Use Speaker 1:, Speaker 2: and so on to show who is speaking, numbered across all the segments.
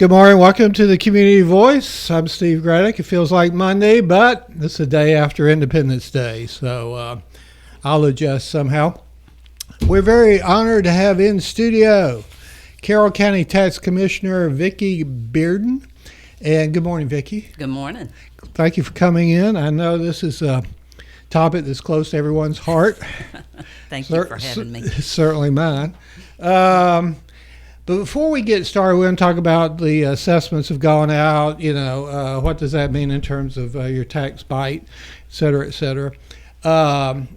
Speaker 1: Good morning. Welcome to the Community Voice. I'm Steve Gradick. It feels like Monday, but it's the day after Independence Day, so I'll adjust somehow. We're very honored to have in studio Carroll County Tax Commissioner Vickie Bearden. And good morning, Vickie.
Speaker 2: Good morning.
Speaker 1: Thank you for coming in. I know this is a topic that's close to everyone's heart.
Speaker 2: Thank you for having me.
Speaker 1: Certainly mine. But before we get started, we're going to talk about the assessments have gone out. What does that mean in terms of your tax bite, et cetera, et cetera.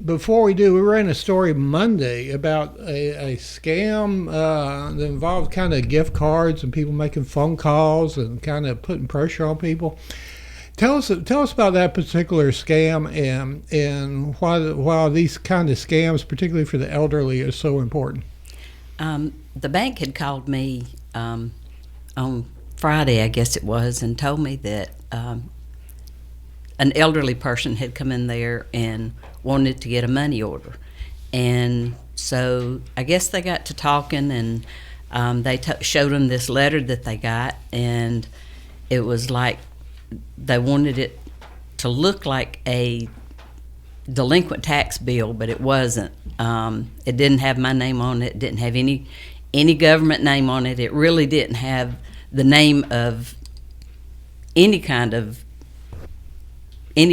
Speaker 1: Before we do, we ran a story Monday about a scam that involved kind of gift cards and people making phone calls and kind of putting pressure on people. Tell us about that particular scam and why these kind of scams, particularly for the elderly, are so important.
Speaker 2: The bank had called me on Friday, I guess it was, and told me that an elderly person had come in there and wanted to get a money order. And so I guess they got to talking, and they showed them this letter that they got, and it was like they wanted it to look like a delinquent tax bill, but it wasn't. It didn't have my name on it. It didn't have any government name on it. It really didn't have the name of any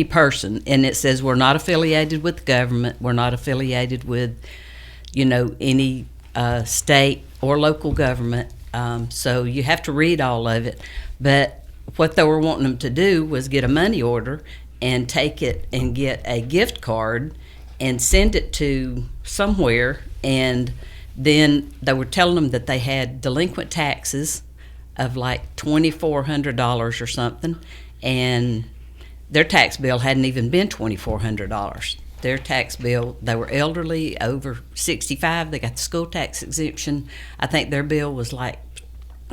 Speaker 2: person. And it says we're not affiliated with the government. We're not affiliated with, any state or local government. So you have to read all of it. But what they were wanting them to do was get a money order and take it and get a gift card and send it to somewhere, and then they were telling them that they had delinquent taxes of like $2,400 or something, and their tax bill hadn't even been $2,400. Their tax bill, they were elderly, over 65, they got the school tax exemption. I think their bill was like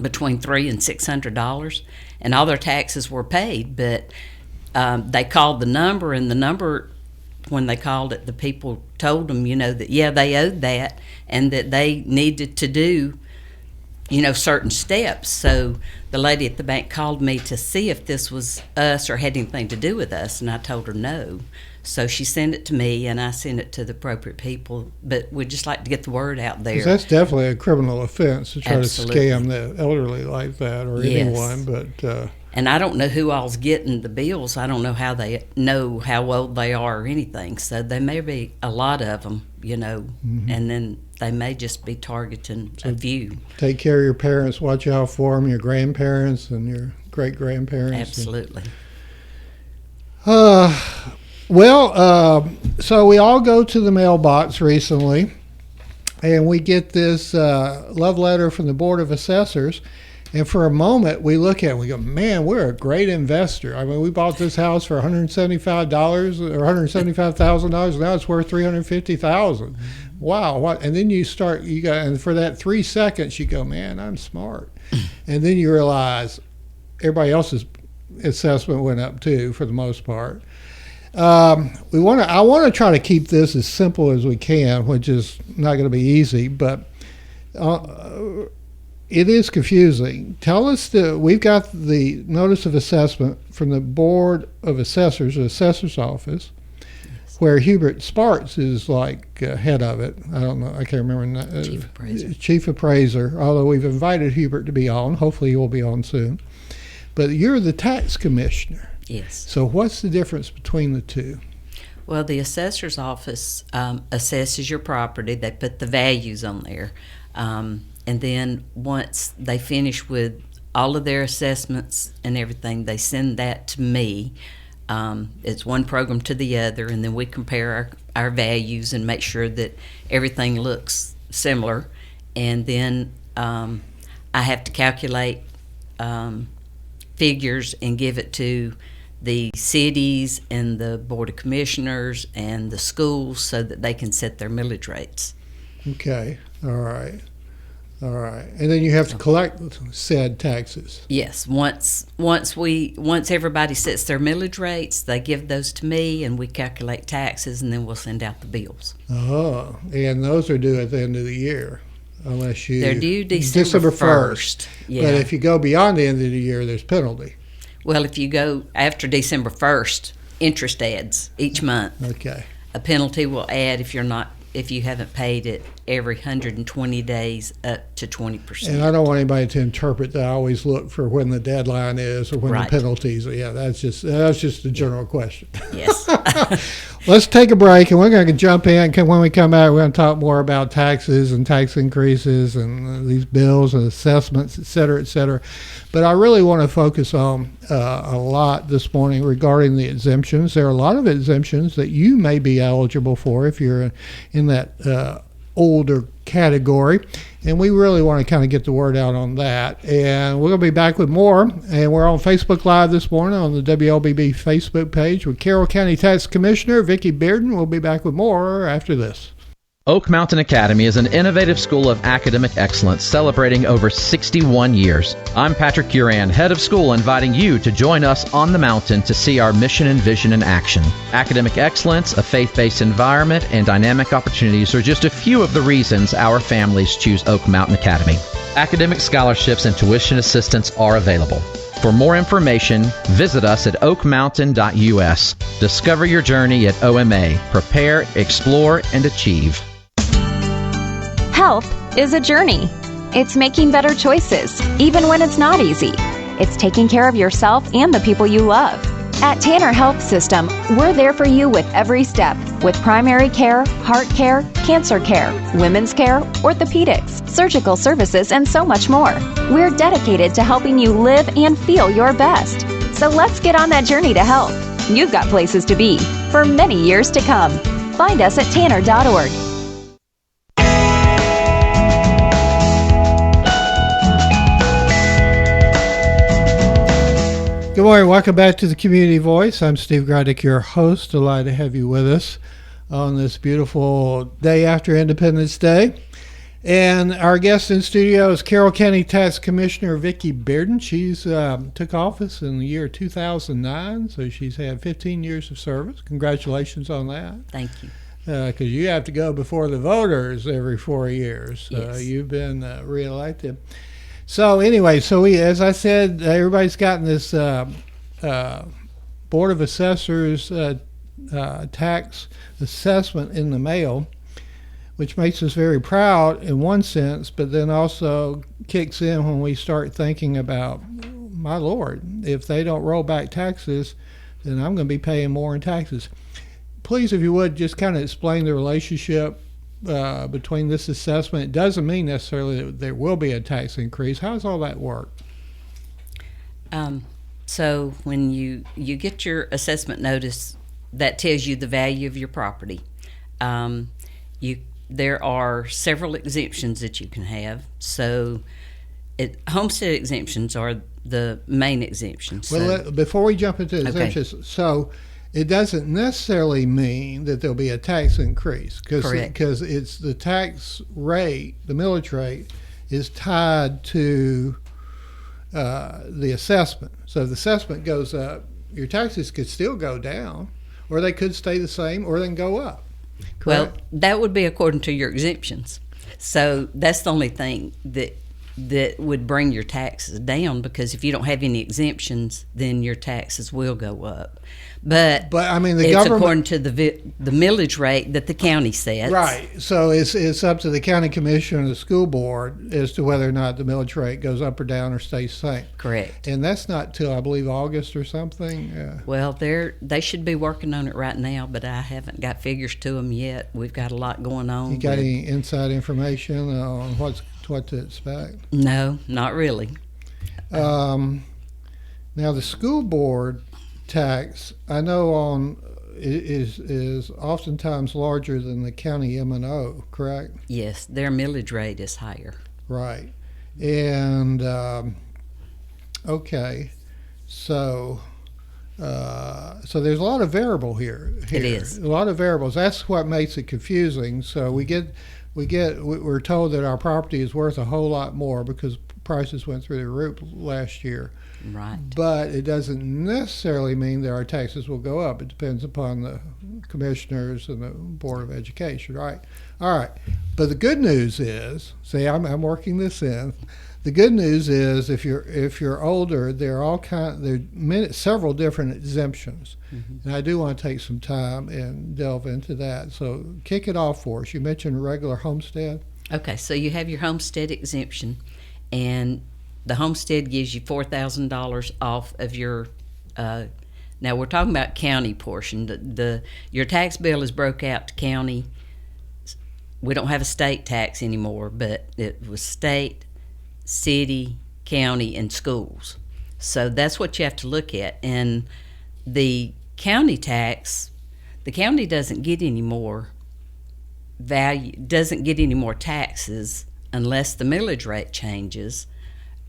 Speaker 2: between $300 and $600, and all their taxes were paid, but they called the number, and the number, when they called it, the people told them, that, they owed that and that they needed to do, certain steps. So the lady at the bank called me to see if this was us or had anything to do with us, and I told her no. So she sent it to me, and I sent it to the appropriate people. But we'd just like to get the word out there.
Speaker 1: That's definitely a criminal offense to try
Speaker 2: Absolutely.
Speaker 1: to scam the elderly like that, or
Speaker 2: Yes.
Speaker 1: anyone. But
Speaker 2: and I don't know who all's getting the bills. I don't know how they know how old they are or anything. So there may be a lot of them,
Speaker 1: Mm-hmm.
Speaker 2: and then they may just be targeting a few.
Speaker 1: Take care of your parents, watch out for them, your grandparents and your great-grandparents.
Speaker 2: Absolutely.
Speaker 1: So we all go to the mailbox recently, and we get this love letter from the Board of Assessors. And for a moment, we look at it and we go, man, we're a great investor. I mean, we bought this house for $175 or $175,000. Now it's worth $350,000. Wow. What? And then and for that 3 seconds, you go, man, I'm smart. And then you realize everybody else's assessment went up too, for the most part. I want to try to keep this as simple as we can, which is not going to be easy, but it is confusing. Tell us we've got the notice of assessment from the Board of Assessors, the Assessor's Office, yes, where Hubert Sparks is like head of it. I don't know. I can't remember. Chief Appraiser, although we've invited Hubert to be on. Hopefully he will be on soon. But you're the tax commissioner.
Speaker 2: Yes.
Speaker 1: So what's the difference between the two?
Speaker 2: Well, the assessor's office assesses your property. They put the values on there. And then once they finish with all of their assessments and everything, they send that to me. It's one program to the other, and then we compare our values and make sure that everything looks similar. And then I have to calculate figures and give it to the cities and the Board of Commissioners and the schools so that they can set their millage rates.
Speaker 1: Okay. All right. And then you have to collect said taxes.
Speaker 2: Yes. Once everybody sets their millage rates, they give those to me, and we calculate taxes, and then we'll send out the bills.
Speaker 1: Oh, and those are due at the end of the year. unless you...
Speaker 2: They're due December 1st. Yeah.
Speaker 1: But if you go beyond the end of the year, there's penalty.
Speaker 2: Well, if you go after December 1st, interest adds each month.
Speaker 1: Okay.
Speaker 2: A penalty will add if you haven't paid it every 120 days up to 20%.
Speaker 1: And I don't want anybody to interpret that I always look for when the deadline is or when
Speaker 2: Right.
Speaker 1: the penalties are. Yeah, that's just a general question.
Speaker 2: Yes.
Speaker 1: Let's take a break, and we're going to jump in. When we come back, we're going to talk more about taxes and tax increases and these bills and assessments, et cetera, et cetera. But I really want to focus on a lot this morning regarding the exemptions. There are a lot of exemptions that you may be eligible for if you're in that older category, and we really want to kind of get the word out on that. And we're going to be back with more, and we're on Facebook Live this morning on the WLBB Facebook page with Carroll County Tax Commissioner Vickie Bearden. We'll be back with more after this.
Speaker 3: Oak Mountain Academy is an innovative school of academic excellence celebrating over 61 years. I'm Patrick Uran, head of school, inviting you to join us on the mountain to see our mission and vision in action. Academic excellence, a faith-based environment, and dynamic opportunities are just a few of the reasons our families choose Oak Mountain Academy. Academic scholarships and tuition assistance are available. For more information, visit us at oakmountain.us. Discover your journey at OMA. Prepare, explore, and achieve.
Speaker 4: Health is a journey. It's making better choices, even when it's not easy. It's taking care of yourself and the people you love. At Tanner Health System, we're there for you with every step, with primary care, heart care, cancer care, women's care, orthopedics, surgical services, and so much more. We're dedicated to helping you live and feel your best. So let's get on that journey to health. You've got places to be for many years to come. Find us at tanner.org.
Speaker 1: Good morning. Welcome back to the Community Voice. I'm Steve Greidick, your host. Delighted to have you with us on this beautiful day after Independence Day. And our guest in studio is Carroll County Tax Commissioner Vickie Bearden. She's took office in the year 2009, so she's had 15 years of service. Congratulations on that.
Speaker 2: Thank you.
Speaker 1: Because you have to go before the voters every 4 years.
Speaker 2: Yes.
Speaker 1: You've been reelected. So anyway, as I said, everybody's gotten this Board of Assessors tax assessment in the mail, which makes us very proud in one sense, but then also kicks in when we start thinking about, my Lord, if they don't roll back taxes, then I'm going to be paying more in taxes. Please, if you would, just kind of explain the relationship between this assessment. It doesn't mean necessarily that there will be a tax increase. How does all that work?
Speaker 2: So when you get your assessment notice, that tells you the value of your property. There are several exemptions that you can have. So homestead exemptions are the main exemptions.
Speaker 1: Well, before we jump into exemptions,
Speaker 2: Okay.
Speaker 1: So it doesn't necessarily mean that there'll be a tax increase,
Speaker 2: Correct.
Speaker 1: because it's the tax rate, the millage rate, is tied to the assessment. So if the assessment goes up, your taxes could still go down, or they could stay the same, or they can go up.
Speaker 2: Well,
Speaker 1: Correct?
Speaker 2: that would be according to your exemptions. So that's the only thing that would bring your taxes down, because if you don't have any exemptions, then your taxes will go up. But
Speaker 1: I mean, the
Speaker 2: it's
Speaker 1: government,
Speaker 2: according to the millage rate that the county sets.
Speaker 1: right? So it's up to the county commission or the school board as to whether or not the millage rate goes up or down or stays the same.
Speaker 2: Correct.
Speaker 1: And that's not till, I believe, August or something.
Speaker 2: Well, they should be working on it right now, but I haven't got figures to them yet. We've got a lot going on.
Speaker 1: You got any inside information on what to expect?
Speaker 2: No, not really.
Speaker 1: Now the school board tax, I know is oftentimes larger than the county M&O, correct?
Speaker 2: Yes, their millage rate is higher.
Speaker 1: Right. And okay, so there's a lot of variable here.
Speaker 2: It is
Speaker 1: a lot of variables. That's what makes it confusing. So we're told that our property is worth a whole lot more because prices went through the roof last year.
Speaker 2: Right.
Speaker 1: But it doesn't necessarily mean that our taxes will go up. It depends upon the commissioners and the Board of Education, right? All right. But the good news is, see, I'm working this in. The good news is, if you're older, there are several different exemptions, and I do want to take some time and delve into that. So, kick it off for us. You mentioned regular homestead.
Speaker 2: Okay, so you have your homestead exemption, and the homestead gives you $4,000 off of your. Now we're talking about county portion. Your tax bill is broke out to county. We don't have a state tax anymore, but it was state, city, county, and schools. So that's what you have to look at. And the county tax, the county doesn't get any more taxes unless the millage rate changes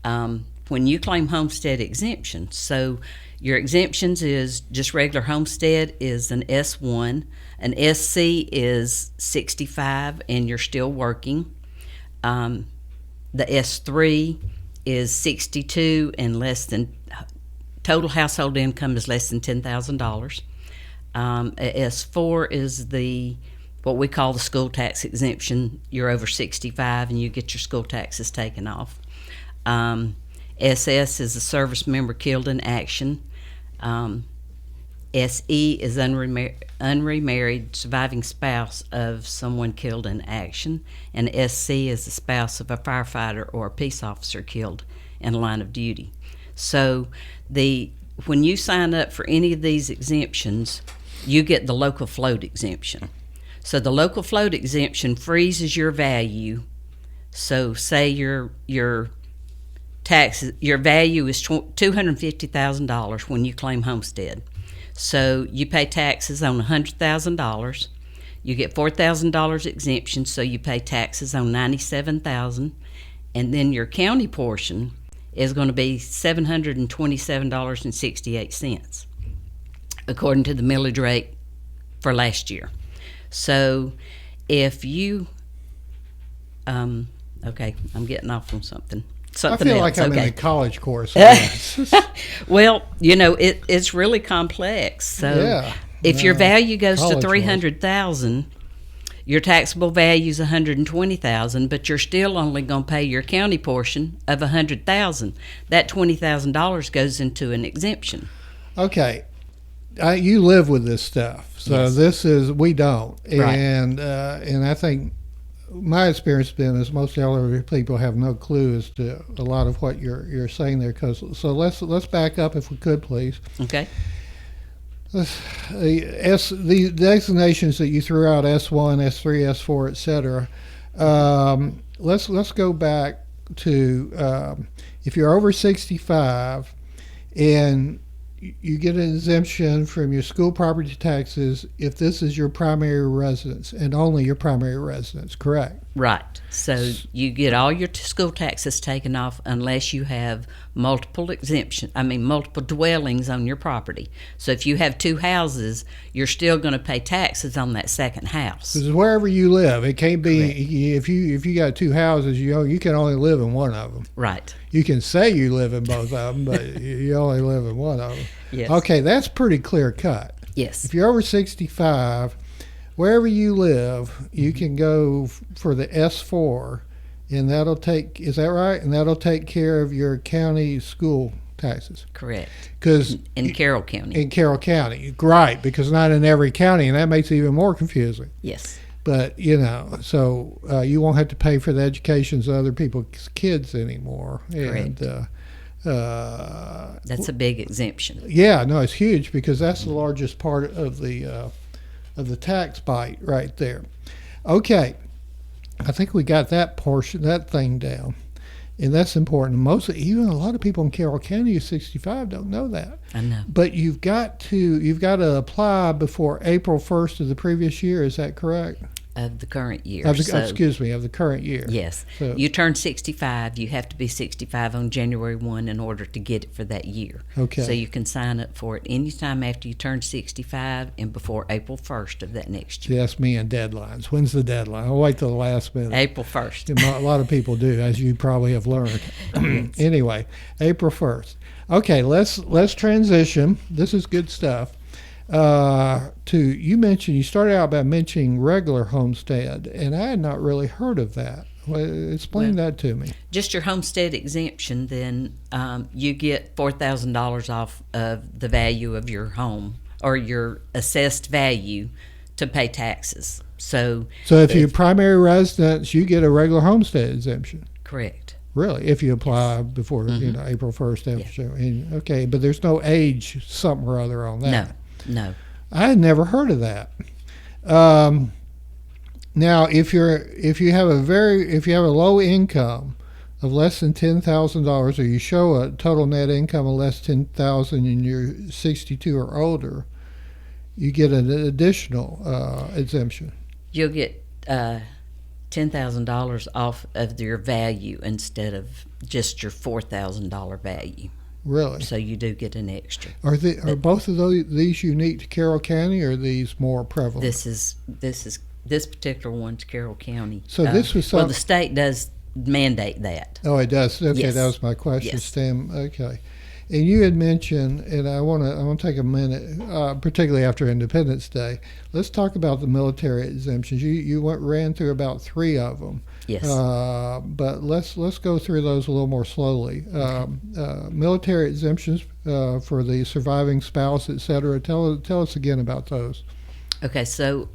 Speaker 2: when you claim homestead exemption. So your exemptions is just regular homestead is an S1, an SC is 65 and you're still working. The S3 is 62 and less than total household income is less than $10,000. S4 is what we call the school tax exemption. You're over 65 and you get your school taxes taken off. SS is a service member killed in action. SE is unremarried surviving spouse of someone killed in action, and SC is the spouse of a firefighter or a peace officer killed in the line of duty. So when you sign up for any of these exemptions, you get the local float exemption. So the local float exemption freezes your value. So say your value is $250,000 when you claim homestead. So you pay taxes on $100,000. You get $4,000 exemption, so you pay taxes on $97,000, and then your county portion is going to be $727.68, according to the millage rate for last year. So if you, okay, I'm getting off on something.
Speaker 1: I feel like I'm in a college course.
Speaker 2: Well, it's really complex. So if your value goes to $300,000, your taxable value is $120,000, but you're still only going to pay your county portion of $100,000. That $20,000 goes into an exemption.
Speaker 1: Okay, you live with this stuff, so yes. We don't,
Speaker 2: right.
Speaker 1: And I think my experience has been is most elderly people have no clue as to a lot of what you're saying there. So let's back up if we could, please.
Speaker 2: Okay.
Speaker 1: The designations that you threw out, S1, S3, S4, etc. Let's go back to if you're over 65 and you get an exemption from your school property taxes if this is your primary residence and only your primary residence, correct?
Speaker 2: Right. So you get all your school taxes taken off unless you have multiple dwellings on your property. So if you have two houses, you're still going to pay taxes on that second house.
Speaker 1: Because wherever you live, it can't be if you got two houses, you can only live in one of them.
Speaker 2: Right.
Speaker 1: You can say you live in both of them, but you only live in one of them.
Speaker 2: Yes.
Speaker 1: Okay, that's pretty clear cut.
Speaker 2: Yes.
Speaker 1: If you're over 65, wherever you live, you can go for the S4, and is that right? And that'll take care of your county school taxes.
Speaker 2: Correct.
Speaker 1: Because
Speaker 2: in Carroll County.
Speaker 1: In Carroll County, right? Because not in every county, and that makes it even more confusing.
Speaker 2: Yes.
Speaker 1: But so you won't have to pay for the educations of other people's kids anymore.
Speaker 2: Correct.
Speaker 1: And
Speaker 2: that's a big exemption.
Speaker 1: Yeah, no, it's huge because that's the largest part of the tax bite right there. Okay, I think we got that thing down, and that's important. Even a lot of people in Carroll County who's 65 don't know that.
Speaker 2: I know.
Speaker 1: But you've got to apply before April 1st of the previous year. Is that correct?
Speaker 2: of the current year.
Speaker 1: Of the,
Speaker 2: So,
Speaker 1: excuse me, of the current year.
Speaker 2: yes.
Speaker 1: So-
Speaker 2: You turn 65, you have to be 65 on January 1 in order to get it for that year.
Speaker 1: Okay.
Speaker 2: So you can sign up for it anytime after you turn 65 and before April 1st of that next
Speaker 1: See,
Speaker 2: year.
Speaker 1: that's me and deadlines. When's the deadline? I'll wait till the last minute.
Speaker 2: April 1st.
Speaker 1: A lot of people do, as you probably have learned. Anyway, April 1st. Okay, let's transition. This is good stuff. You started out by mentioning regular homestead, and I had not really heard of that. Explain that to me.
Speaker 2: Just your homestead exemption, then you get $4,000 off of the value of your home or your assessed value to pay taxes. So
Speaker 1: if you're primary residence, you get a regular homestead exemption.
Speaker 2: correct.
Speaker 1: Really, if you apply before April 1st. Okay, but there's no age something or other on that.
Speaker 2: No.
Speaker 1: I had never heard of that. Now, if you have a low income of less than $10,000, or you show a total net income of less than $10,000 and you're 62 or older, you get an additional exemption.
Speaker 2: You'll get $10,000 off of your value instead of just your $4,000 value.
Speaker 1: Really?
Speaker 2: So you do get an extra.
Speaker 1: Are both of these unique to Carroll County, or are these more prevalent?
Speaker 2: This particular one's Carroll County.
Speaker 1: So this was
Speaker 2: well, the state does mandate that.
Speaker 1: Oh, it does. Okay,
Speaker 2: Yes.
Speaker 1: that was my question.
Speaker 2: Yes.
Speaker 1: Stem. Okay, and you had mentioned, and I want to take a minute, particularly after Independence Day. Let's talk about the military exemptions. You ran through about 3 of them.
Speaker 2: Yes.
Speaker 1: But let's go through those a little more slowly. Military exemptions for the surviving spouse, et cetera. Tell us again about those.
Speaker 2: Okay, so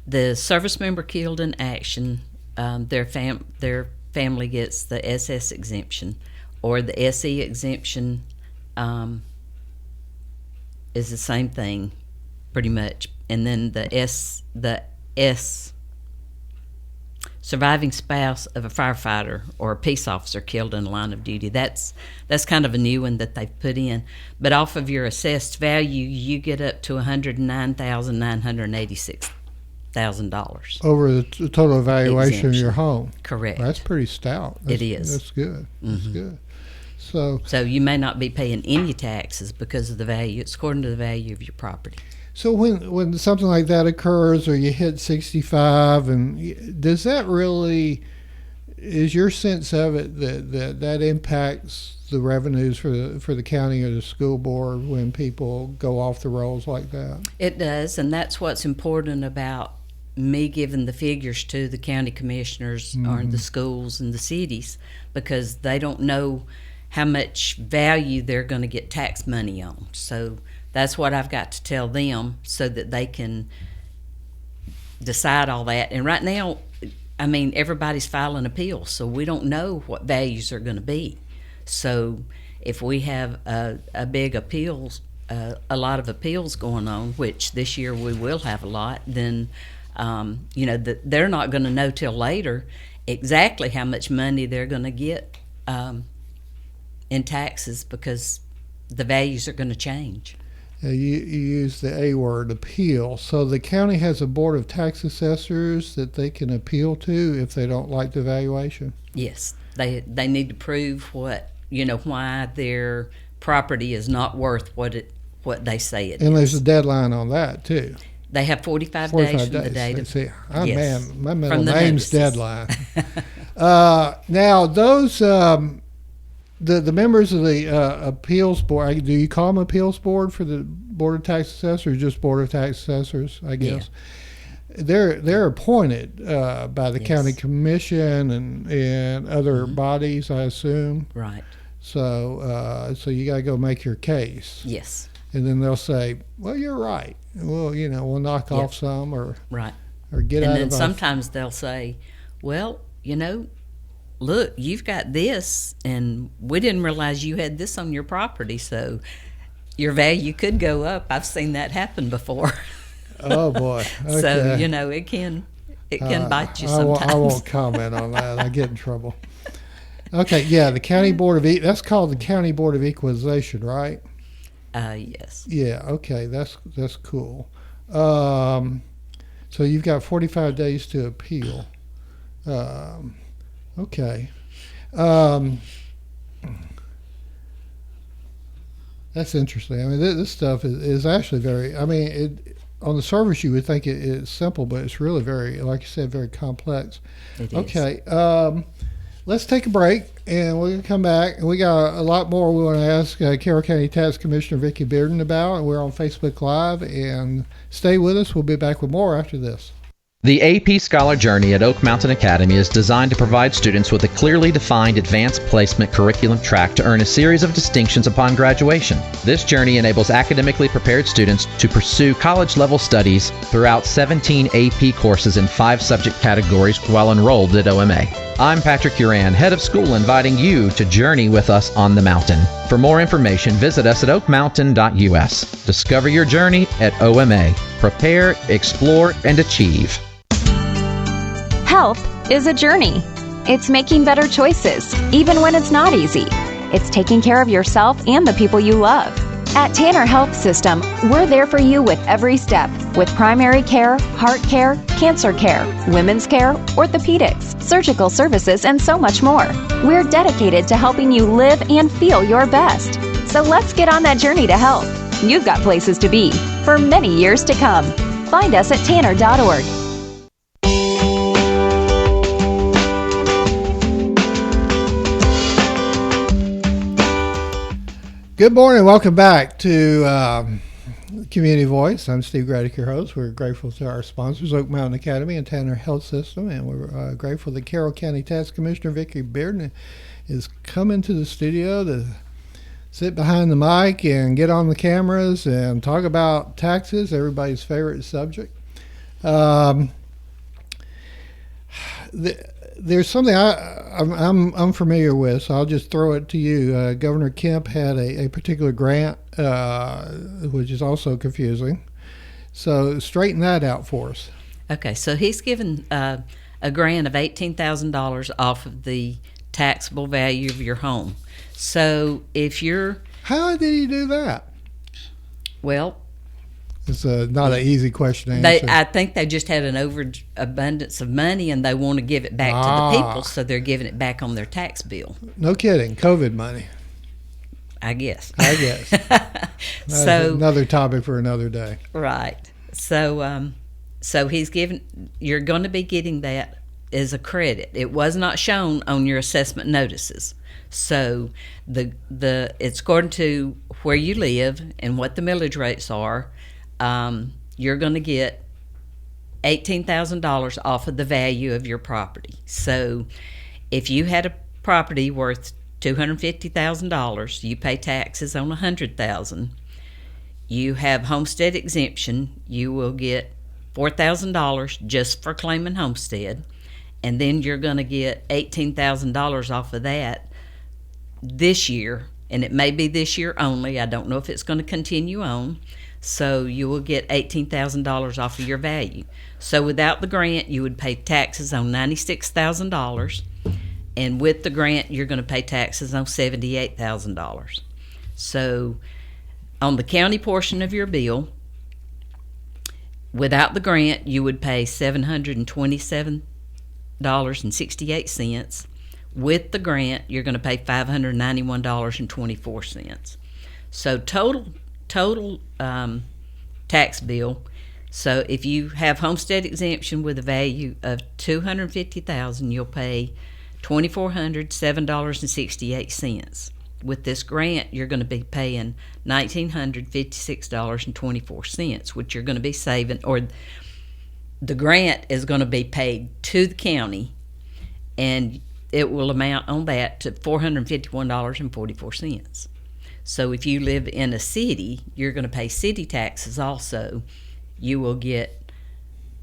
Speaker 2: the service member killed in action, their family gets the SS exemption, or the SE exemption is the same thing, pretty much. And then the S surviving spouse of a firefighter or a peace officer killed in the line of duty. That's kind of a new one that they've put in. But off of your assessed value, you get up to $109,986,000.
Speaker 1: Over the total evaluation of your home.
Speaker 2: Correct.
Speaker 1: That's pretty stout.
Speaker 2: It is.
Speaker 1: That's good. That's good. So
Speaker 2: you may not be paying any taxes because of the value. It's according to the value of your property.
Speaker 1: So when something like that occurs, or you hit 65, and does that really, is your sense of it that impacts the revenues for the county or the school board when people go off the rolls like that?
Speaker 2: It does, and that's what's important about me giving the figures to the county commissioners or the schools and the cities, because they don't know how much value they're going to get tax money on. So that's what I've got to tell them so that they can decide all that. And right now, I mean, everybody's filing appeals, so we don't know what values are going to be. So if we have a big appeals, a lot of appeals going on, which this year we will have a lot, then they're not going to know till later exactly how much money they're going to get in taxes, because the values are going to change.
Speaker 1: You use the A word, appeal. So the county has a board of tax assessors that they can appeal to if they don't like the valuation?
Speaker 2: Yes, they need to prove why their property is not worth what they say it is.
Speaker 1: And there's a deadline on that too.
Speaker 2: They have 45 days from the date of...
Speaker 1: See,
Speaker 2: yes,
Speaker 1: man, my middle
Speaker 2: from the
Speaker 1: name's
Speaker 2: notices.
Speaker 1: deadline. Now, those... The members of the appeals board, do you call them appeals board for the Board of Tax Assessors, or just Board of Tax Assessors, I guess? Yeah. They're appointed by the county commission and other bodies, I assume.
Speaker 2: Right.
Speaker 1: So you got to go make your case.
Speaker 2: Yes.
Speaker 1: And then they'll say, well, you're right. Well, we'll knock off some or
Speaker 2: right.
Speaker 1: Or get out of.
Speaker 2: And then sometimes they'll say, well, look, you've got this, and we didn't realize you had this on your property, so your value could go up. I've seen that happen before.
Speaker 1: Oh boy! Okay.
Speaker 2: So it can bite you sometimes.
Speaker 1: I won't comment on that. I get in trouble. Okay, yeah, the county board of that's called the county board of equalization, right?
Speaker 2: Yes.
Speaker 1: Yeah. Okay, that's cool. So you've got 45 days to appeal. Okay. That's interesting. I mean, this stuff is actually very, I mean, on the surface you would think it's simple, but it's really very, like you said, very complex.
Speaker 2: It is.
Speaker 1: Okay. Let's take a break, and we're going to come back. And we got a lot more we want to ask Carroll County Tax Commissioner Vickie Bearden about, and we're on Facebook Live. And stay with us. We'll be back with more after this.
Speaker 3: The AP Scholar Journey at Oak Mountain Academy is designed to provide students with a clearly defined advanced placement curriculum track to earn a series of distinctions upon graduation. This journey enables academically prepared students to pursue college-level studies throughout 17 AP courses in 5 subject categories while enrolled at OMA. I'm Patrick Uran, head of school, inviting you to journey with us on the mountain. For more information, visit us at oakmountain.us. Discover your journey at OMA. Prepare, explore, and achieve.
Speaker 4: Health is a journey. It's making better choices, even when it's not easy. It's taking care of yourself and the people you love. At Tanner Health System, we're there for you with every step, with primary care, heart care, cancer care, women's care, orthopedics, surgical services, and so much more. We're dedicated to helping you live and feel your best. So let's get on that journey to health. You've got places to be for many years to come. Find us at tanner.org.
Speaker 1: Good morning. Welcome back to Community Voice. I'm Steve Gradick, your host. We're grateful to our sponsors, Oak Mountain Academy and Tanner Health System, and we're grateful that Carroll County Tax Commissioner Vickie Bearden is coming to the studio to sit behind the mic and get on the cameras and talk about taxes, everybody's favorite subject. There's something I'm familiar with, so I'll just throw it to you. Governor Kemp had a particular grant, which is also confusing. So straighten that out for us.
Speaker 2: Okay, so he's given a grant of $18,000 off of the taxable value of your home. So if you're...
Speaker 1: How did he do that?
Speaker 2: Well...
Speaker 1: It's not an easy question to answer.
Speaker 2: I think they just had an overabundance of money and they want to give it back to the people, so they're giving it back on their tax bill.
Speaker 1: No kidding. COVID money.
Speaker 2: I guess.
Speaker 1: So another topic for another day.
Speaker 2: Right. So he's given. You're going to be getting that as a credit. It was not shown on your assessment notices. So it's according to where you live and what the millage rates are. You're going to get $18,000 off of the value of your property. So if you had a property worth $250,000, you pay taxes on $100,000. You have homestead exemption, you will get $4,000 just for claiming homestead, and then you're going to get $18,000 off of that this year, and it may be this year only. I don't know if it's going to continue on. So you will get $18,000 off of your value. So without the grant, you would pay taxes on $96,000, and with the grant, you're going to pay taxes on $78,000. So on the county portion of your bill, without the grant, you would pay $727.68. With the grant, you're going to pay $591.24. So total tax bill. So if you have homestead exemption with a value of $250,000, you'll pay $2,407.68. With this grant, you're going to be paying $1,956.24, which you're going to be saving, or the grant is going to be paid to the county, and it will amount on that to $451.44. So if you live in a city, you're going to pay city taxes also. You will get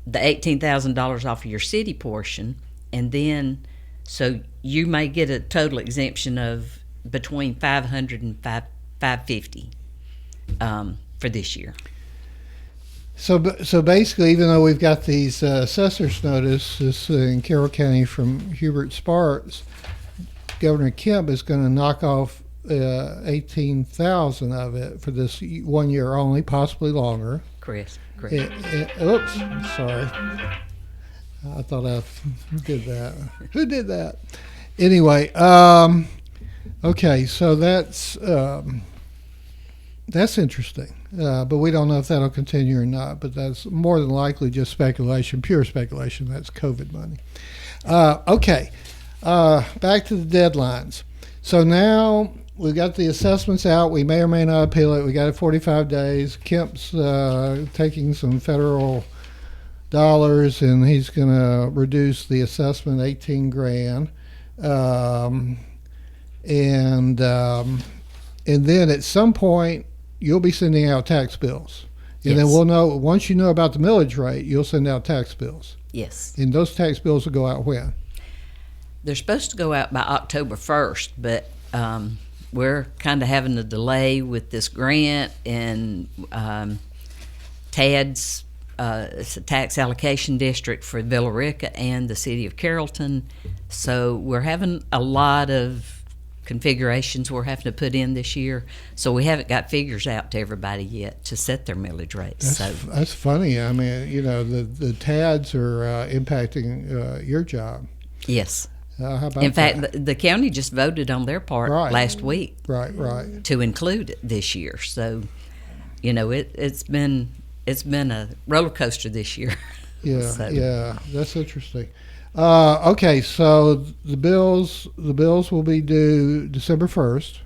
Speaker 2: the $18,000 off of your city portion, and then so you may get a total exemption of between $500 and $550 for this year.
Speaker 1: So basically, even though we've got these assessor's notices in Carroll County from Hubert Sparks, Governor Kemp is going to knock off 18,000 of it for this 1 year only, possibly longer.
Speaker 2: Chris.
Speaker 1: Oops, sorry. I thought I did that. Who did that? Anyway, okay, so that's interesting. But we don't know if that'll continue or not. But that's more than likely just speculation, pure speculation. That's COVID money. Okay, back to the deadlines. So now we've got the assessments out. We may or may not appeal it. We got it 45 days. Kemp's taking some federal dollars, and he's going to reduce the assessment 18 grand. And then at some point you'll be sending out tax bills, and
Speaker 2: Yes.
Speaker 1: then we'll know, once you know about the millage rate, you'll send out tax bills,
Speaker 2: Yes.
Speaker 1: and those tax bills will go out when?
Speaker 2: They're supposed to go out by October 1st, but we're kind of having a delay with this grant and TAD's it's a tax allocation district for Villa Rica and the city of Carrollton. So we're having a lot of configurations we're having to put in this year. So we haven't got figures out to everybody yet to set their millage rates.
Speaker 1: That's funny. I mean, the TADs are impacting your job.
Speaker 2: Yes.
Speaker 1: How about
Speaker 2: In fact,
Speaker 1: that?
Speaker 2: the county just voted on their part
Speaker 1: Right.
Speaker 2: last week
Speaker 1: Right.
Speaker 2: to include it this year. So, it's been a roller coaster this year.
Speaker 1: Yeah,
Speaker 2: So-
Speaker 1: yeah, that's interesting. Okay, so the bills will be due December 1st.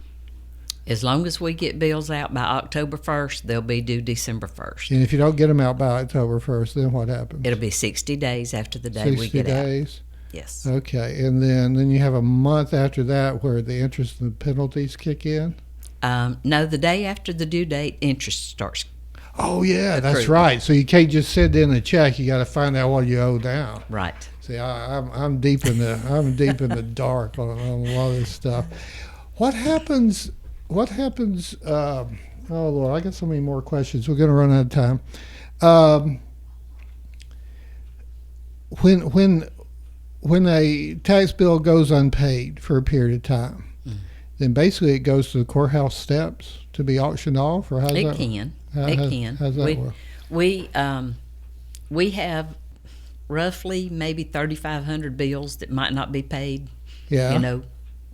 Speaker 2: As long as we get bills out by October 1st, they'll be due December 1st.
Speaker 1: And if you don't get them out by October 1st, then what happens?
Speaker 2: It'll be 60 days after the day
Speaker 1: 60
Speaker 2: we get out.
Speaker 1: days.
Speaker 2: Yes.
Speaker 1: Okay, and then you have a month after that where the interest and the penalties kick in?
Speaker 2: No, the day after the due date, interest starts.
Speaker 1: Oh, yeah, that's
Speaker 2: Accrued.
Speaker 1: right. So you can't just send in a check. You got to find out what you owe down.
Speaker 2: Right.
Speaker 1: See, I'm deep in the dark on a lot of this stuff. What happens? Oh Lord, I got so many more questions. We're going to run out of time. When a tax bill goes unpaid for a period of time, then basically it goes to the courthouse steps to be auctioned off, or how's
Speaker 2: It
Speaker 1: that?
Speaker 2: can.
Speaker 1: How's that work?
Speaker 2: We have roughly maybe 3,500 bills that might not be paid.
Speaker 1: Yeah.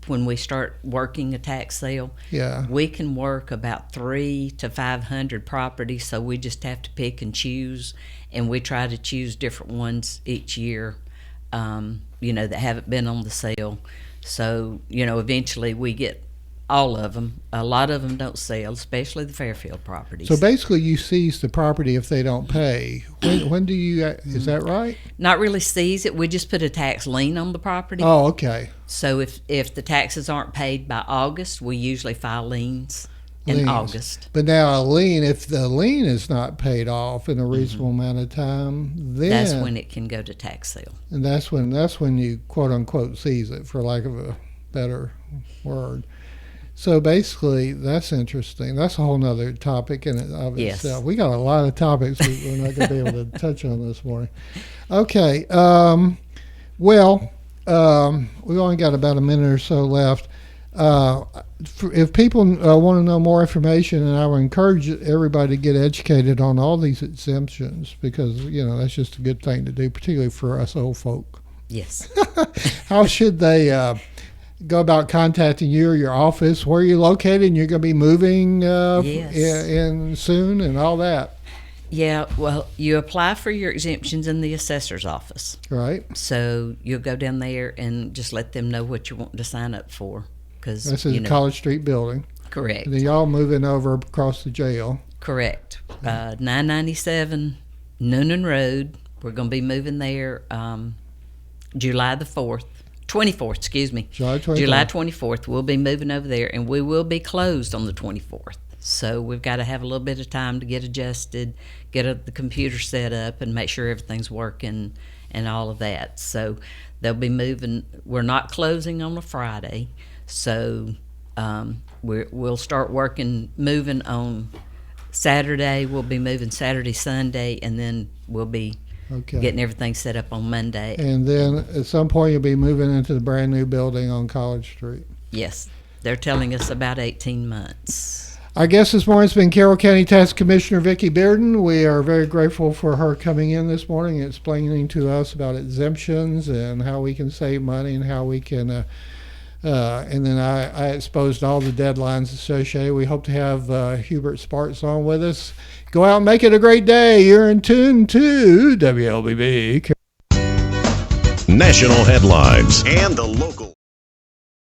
Speaker 2: When we start working a tax sale,
Speaker 1: Yeah.
Speaker 2: we can work about 300 to 500 properties. So we just have to pick and choose, and we try to choose different ones each year. That haven't been on the sale. So, eventually we get all of them. A lot of them don't sell, especially the Fairfield properties.
Speaker 1: So basically, you seize the property if they don't pay. When do you? Is that right?
Speaker 2: Not really seize it. We just put a tax lien on the property.
Speaker 1: Oh, okay.
Speaker 2: So if the taxes aren't paid by August, we usually file liens in
Speaker 1: Liens.
Speaker 2: August.
Speaker 1: But now a lien, if the lien is not paid off in a reasonable amount of time, then
Speaker 2: That's when it can go to tax sale.
Speaker 1: and that's when you quote unquote seize it, for lack of a better word. So basically, that's interesting. That's a whole nother topic in it of
Speaker 2: Yes.
Speaker 1: itself. We got a lot of topics we're not going to be able to touch on this morning. Okay. We've only got about a minute or so left. If people want to know more information, and I would encourage everybody to get educated on all these exemptions, because that's just a good thing to do, particularly for us old folk.
Speaker 2: Yes.
Speaker 1: How should they go about contacting you or your office? Where are you located? And you're going to be moving
Speaker 2: Yes.
Speaker 1: in soon and all that,
Speaker 2: Yeah, well, you apply for your exemptions in the assessor's office.
Speaker 1: right?
Speaker 2: So you'll go down there and just let them know what you want to sign up for. Cause,
Speaker 1: This is the College Street building.
Speaker 2: Correct.
Speaker 1: And then y'all moving over across the jail.
Speaker 2: Correct. 997 Noonan Road. We're going to be moving there July the 24th, excuse me.
Speaker 1: July 24th.
Speaker 2: July 24th. We'll be moving over there, and we will be closed on the 24th. So we've got to have a little bit of time to get adjusted, get the computer set up, and make sure everything's working and all of that. So they'll be moving. We're not closing on a Friday, so we'll start moving on Saturday. We'll be moving Saturday, Sunday, and then we'll be
Speaker 1: Okay.
Speaker 2: getting everything set up on Monday.
Speaker 1: And then at some point you'll be moving into the brand new building on College Street.
Speaker 2: Yes, they're telling us about 18 months.
Speaker 1: Our guest this morning has been Carroll County Tax Commissioner Vickie Bearden. We are very grateful for her coming in this morning and explaining to us about exemptions and how we can save money and how we can, and then I exposed all the deadlines associated. We hope to have Hubert Sparks on with us. Go out and make it a great day. You're in tune to WLBB.
Speaker 5: National headlines and the local.